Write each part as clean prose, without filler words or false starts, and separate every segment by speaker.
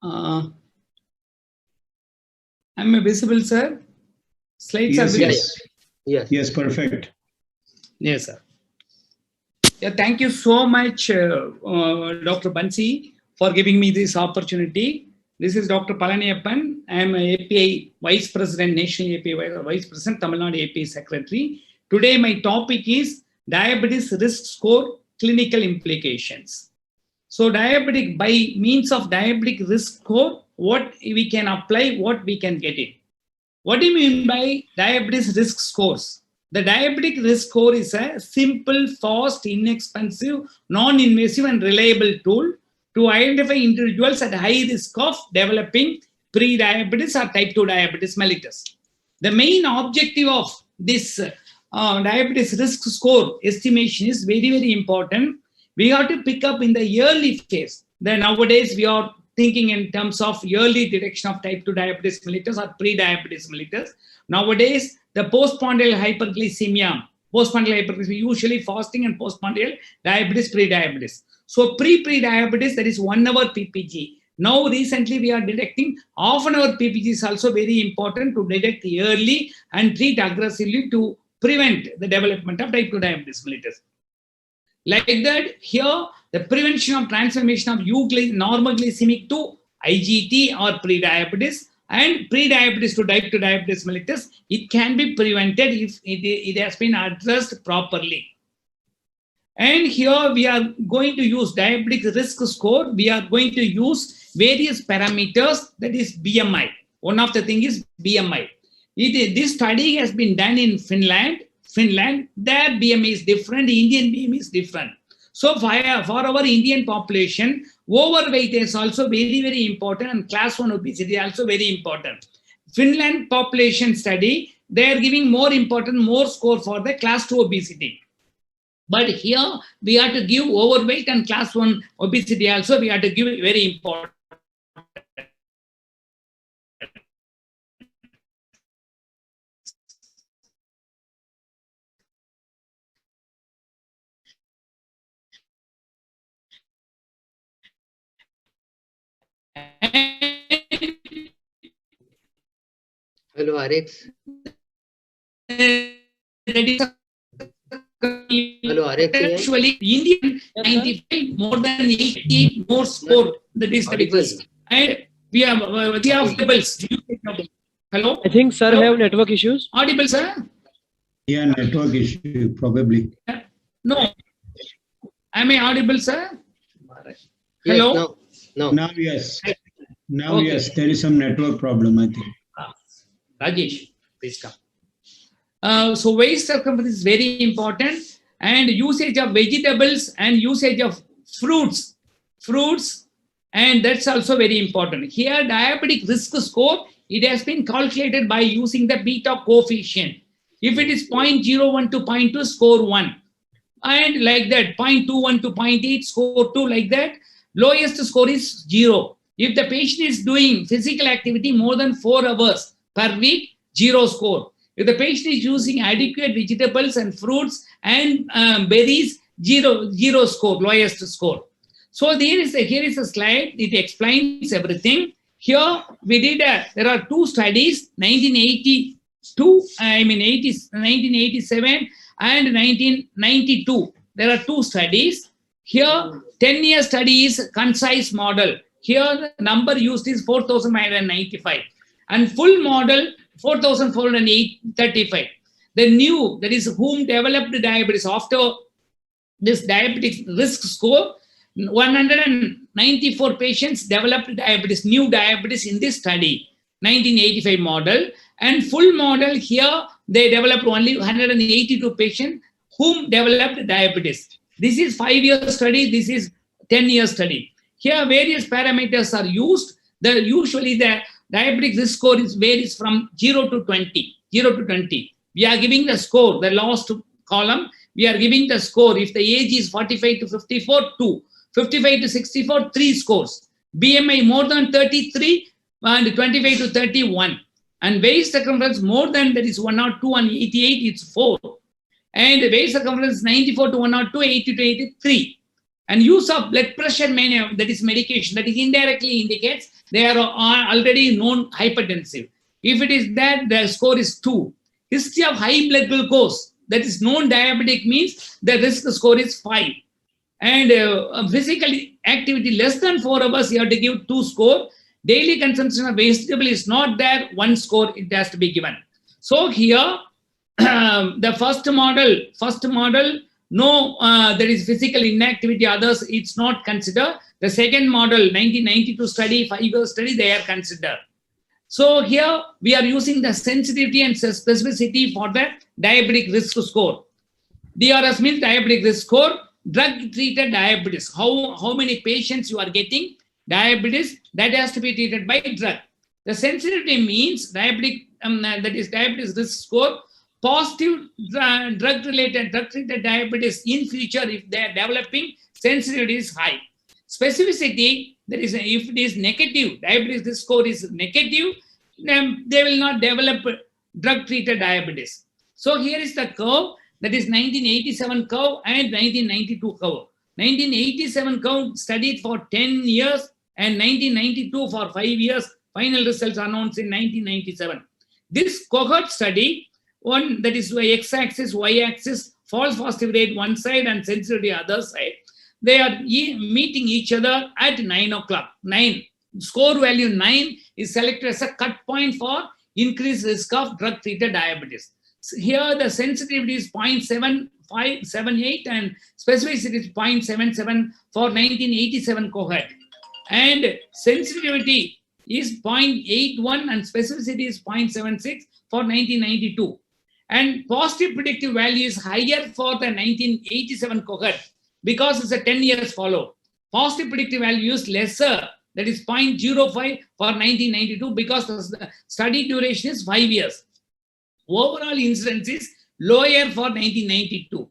Speaker 1: Am I visible, sir? Slides
Speaker 2: Yes,
Speaker 1: are visible.
Speaker 2: yes. Yes, perfect.
Speaker 1: Yes, sir. Yeah, thank you so much, Dr. Bansi, for giving me this opportunity. This is Dr. Palaniappen. I am a API Vice President, National API Vice President, Tamil Nadu API Secretary. Today, my topic is Diabetes Risk Score Clinical Implications. So, diabetic, by means of diabetic risk score, what we can apply, what we can get it. What do you mean by diabetes risk scores? The diabetic risk score is a simple, fast, inexpensive, non-invasive and reliable tool to identify individuals at high risk of developing pre-diabetes or type 2 diabetes mellitus. The main objective of this diabetes risk score estimation is very, very important. We have to pick up in the early phase. Then nowadays we are thinking in terms of early detection of type 2 diabetes mellitus or pre-diabetes mellitus. Nowadays, the postprandial hyperglycemia, usually fasting and postprandial diabetes, pre-diabetes. So pre-diabetes, that is 1 hour PPG. Now recently we are detecting half an hour PPG is also very important to detect early and treat aggressively to prevent the development of type 2 diabetes mellitus. Like that, here the prevention of transformation of normal glycemic to IGT or pre-diabetes and pre-diabetes to type 2 diabetes mellitus, it can be prevented if it has been addressed properly. And here we are going to use diabetic risk score. We are going to use various parameters, that is BMI. One of the things is BMI. This study has been done in Finland. Their BMI is different, Indian BMI is different. So for our Indian population, overweight is also very, very important, and class 1 obesity is also very important. Finland population study, they are giving more score for the class 2 obesity. But here we have to give overweight and class 1 obesity also, we have to give very important.
Speaker 3: Hello, RX. Hello, RX.
Speaker 1: Actually, Indian 95 more than 80 more score. That is the difference. And we have tables. Hello.
Speaker 4: I think sir have network issues.
Speaker 1: Audible, sir?
Speaker 2: Yeah, network issue probably.
Speaker 1: No. Am I audible, sir?
Speaker 3: Hello.
Speaker 1: Yes,
Speaker 3: no.
Speaker 2: Now yes. Now okay. Yes, there is some network problem, I think.
Speaker 1: Rajesh, please come. So waist circumference is very important, and usage of vegetables and usage of fruits, and that's also very important. Here, diabetic risk score, it has been calculated by using the beta coefficient. If it is 0.01 to 0.2, score 1. And like that, 0.21 to 0.8, score 2, like that. Lowest score is 0. If the patient is doing physical activity more than 4 hours per week, 0 score. If the patient is using adequate vegetables and fruits and berries, 0 score, lowest score. So here is a slide. It explains everything. Here we did there are 2 studies, 1987 and 1992. There are 2 studies. Here 10-year study is concise model. Here the number used is 4,995 and full model 4,435. The new, that is whom developed diabetes after this diabetic risk score, 194 patients developed diabetes, new diabetes in this study, 1985 model. And full model here, they developed only 182 patients whom developed diabetes. This is 5-year study, this is 10-year study. Here various parameters are used. Usually the diabetic risk score varies from 0 to 20. We are giving the score, the last column, we are giving the score. If the age is 45 to 54, 2. 55 to 64, 3 scores. BMI more than 33 and 25 to 31. And waist circumference more than, that is 102 and 88, it's 4. And the waist circumference 94 to 102, 80 to 83. And use of blood pressure that is medication, that is indirectly indicates they are already known hypertensive. If it is that, the score is 2. History of high blood glucose, that is known diabetic, means the risk score is 5. And physical activity less than 4 hours, you have to give 2 score. Daily consumption of vegetable is not there, 1 score it has to be given. So here, the first model, no, there is physical inactivity, others it's not considered. The second model, 1992 study, 5-year study, they are considered. So here we are using the sensitivity and specificity for the diabetic risk score. DRS means diabetic risk score, drug-treated diabetes. How many patients you are getting diabetes, that has to be treated by drug. The sensitivity means diabetic, that is diabetes risk score, positive drug-treated diabetes in future, if they are developing, sensitivity is high. Specificity, that is, if it is negative, diabetes risk score is negative, then they will not develop drug-treated diabetes. So here is the curve, that is 1987 curve and 1992 curve. 1987 curve studied for 10 years and 1992 for 5 years. Final results announced in 1997. This cohort study, one that is x-axis, y-axis, false positive rate one side and sensitivity other side. They are meeting each other at 9 o'clock. 9. Score value 9 is selected as a cut point for increased risk of drug-treated diabetes. So here the sensitivity is 0.7578 and specificity is 0.77 for 1987 cohort. And sensitivity is 0.81 and specificity is 0.76 for 1992. And positive predictive value is higher for the 1987 cohort because it's a 10 years follow. Positive predictive value is lesser, that is 0.05 for 1992 because the study duration is 5 years. Overall incidence is lower for 1992.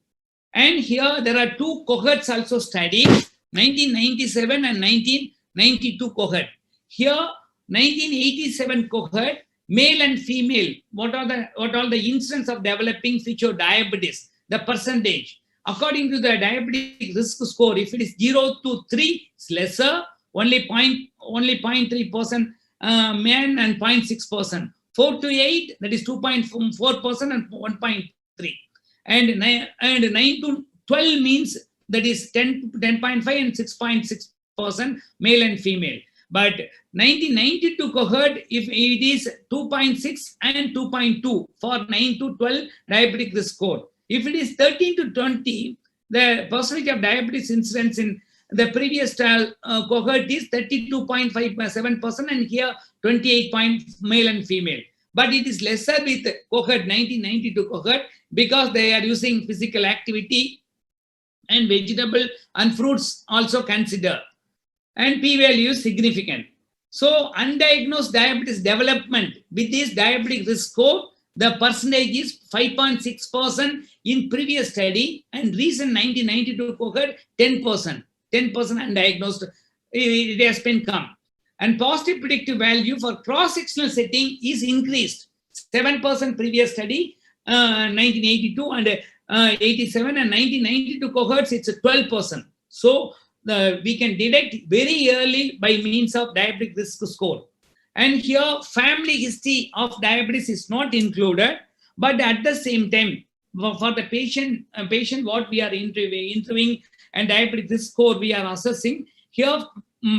Speaker 1: And here there are 2 cohorts also studied, 1997 and 1992 cohort. Here 1987 cohort, male and female, what are the incidence of developing future diabetes, the percentage. According to the diabetic risk score, if it is 0 to 3, it's lesser, only 0.3% men and 0.6%. 4 to 8, that is 2.4% and 1.3. And 9 to 12 means that is 10.5 and 6.6% male and female. But 1992 cohort, if it is 2.6 and 2.2 for 9 to 12 diabetic risk score. If it is 13 to 20, the percentage of diabetes incidence in the previous cohort is 32.57% and here 28 male and female. But it is lesser with cohort 1992 cohort because they are using physical activity and vegetable and fruits also consider. And p-value is significant. So undiagnosed diabetes development with this diabetic risk score, the percentage is 5.6% in previous study and recent 1992 cohort 10%. 10% undiagnosed, it has been come. And positive predictive value for cross-sectional setting is increased. 7% previous study, 1982 and 87 and 1992 cohorts, it's 12%. So we can detect very early by means of diabetic risk score. And here family history of diabetes is not included, but at the same time, for the patient what we are interviewing and diabetic risk score we are assessing, here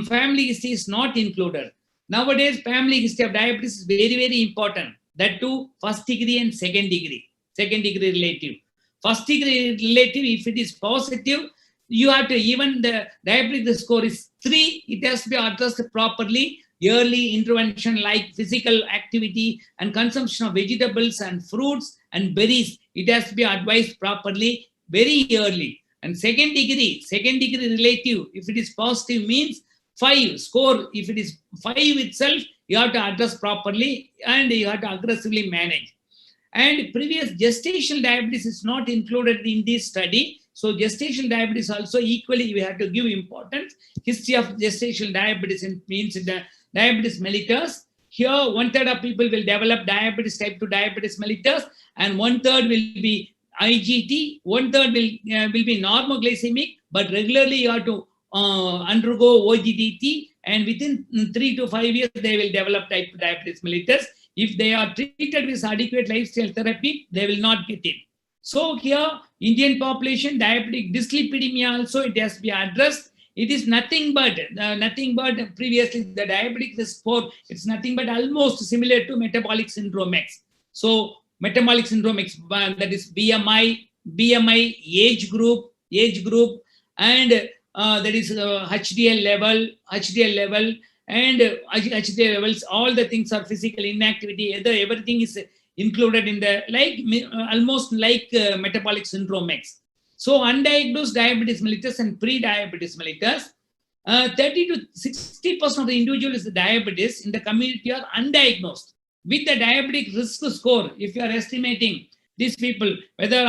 Speaker 1: family history is not included. Nowadays, family history of diabetes is very, very important. That too, first degree and second degree relative. First degree relative, if it is positive, you have to, even the diabetic risk score is 3, it has to be addressed properly. Early intervention like physical activity and consumption of vegetables and fruits and berries, it has to be advised properly very early. And second degree relative, if it is positive means 5 score. If it is 5 itself, you have to address properly and you have to aggressively manage. And previous gestational diabetes is not included in this study. So gestational diabetes also equally we have to give importance. History of gestational diabetes means the diabetes mellitus. Here 1/3 of people will develop diabetes type 2 diabetes mellitus and 1/3 will be IGT, 1/3 will be normoglycemic, but regularly you have to undergo OGDT, and within 3 to 5 years they will develop type 2 diabetes mellitus. If they are treated with adequate lifestyle therapy, they will not get it. So here, Indian population, diabetic dyslipidemia also, it has to be addressed. It is nothing but previously the diabetic risk score, it's nothing but almost similar to metabolic syndrome X. So metabolic syndrome X, that is BMI, age group, and that is HDL level, and HDL levels, all the things are physical inactivity, everything is included in the, almost like metabolic syndrome X. So undiagnosed diabetes mellitus and pre-diabetes mellitus, 30 to 60% of the individuals with diabetes in the community are undiagnosed. With the diabetic risk score, if you are estimating these people, whether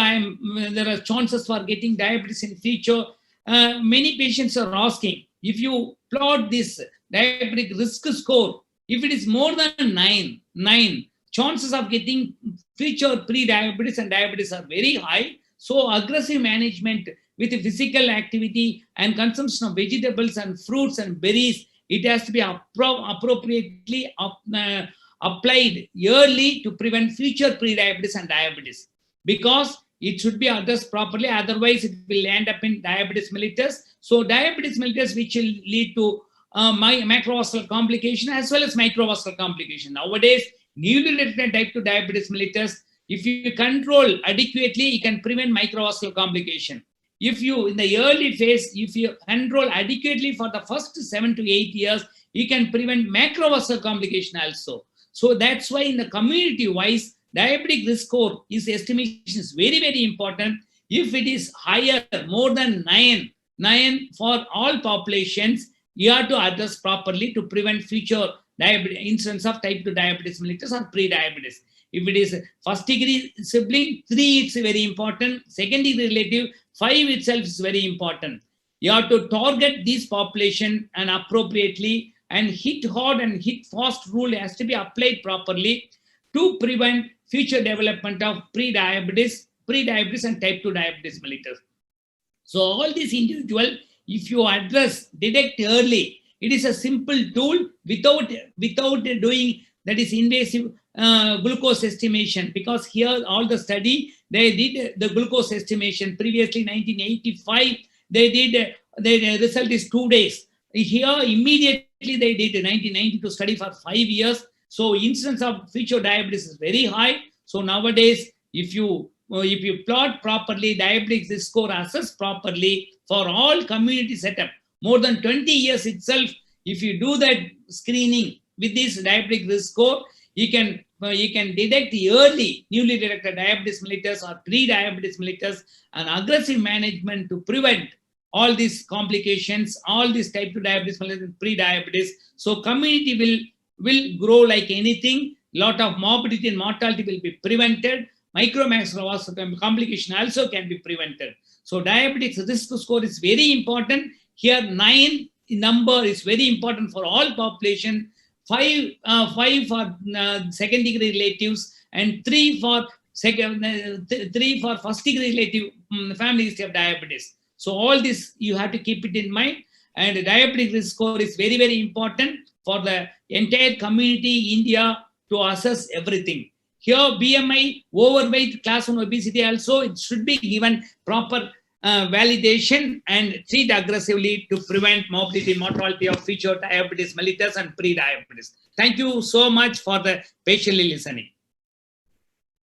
Speaker 1: there are chances for getting diabetes in future, many patients are asking, if you plot this diabetic risk score, if it is more than 9, chances of getting future pre-diabetes and diabetes are very high. So aggressive management with physical activity and consumption of vegetables and fruits and berries, it has to be appropriately applied yearly to prevent future pre-diabetes and diabetes, because it should be addressed properly. Otherwise, it will end up in diabetes mellitus. So diabetes mellitus, which will lead to macrovascular complication as well as microvascular complication. Nowadays, newly detected type 2 diabetes mellitus, if you control adequately, you can prevent microvascular complication. If you, in the early phase, if you control adequately for the first 7 to 8 years, you can prevent macrovascular complication also. So that's why in the community-wise, diabetic risk score estimation is very, very important. If it is higher, more than 9 for all populations, you have to address properly to prevent future incidence of type 2 diabetes mellitus or pre-diabetes. If it is first degree sibling, 3 it's very important. Second degree relative, 5 itself is very important. You have to target this population and appropriately, and hit hard and hit fast rule has to be applied properly to prevent future development of pre-diabetes and type 2 diabetes mellitus. So all these individual, if you detect early, it is a simple tool without doing that is invasive glucose estimation, because here all the study, they did the glucose estimation previously 1985, they did, the result is 2 days. Here immediately they did 1992 study for 5 years. So incidence of future diabetes is very high. So nowadays, if you plot properly, diabetic risk score assessed properly for all community setup, more than 20 years itself, if you do that screening with this diabetic risk score, you can detect early newly detected diabetes mellitus or pre-diabetes mellitus, and aggressive management to prevent all these complications, all these type 2 diabetes mellitus, pre-diabetes. So community will grow like anything. Lot of morbidity and mortality will be prevented. Microvascular complication also can be prevented. So diabetic risk score is very important. Here 9 number is very important for all population. 5 for second degree relatives, and 3 for first degree relative family history of diabetes. So all this you have to keep it in mind. And diabetic risk score is very, very important for the entire community India to assess everything. Here BMI, overweight, class 1 obesity also, it should be given proper validation and treat aggressively to prevent morbidity, mortality of future diabetes mellitus and pre-diabetes. Thank you so much for the patiently listening.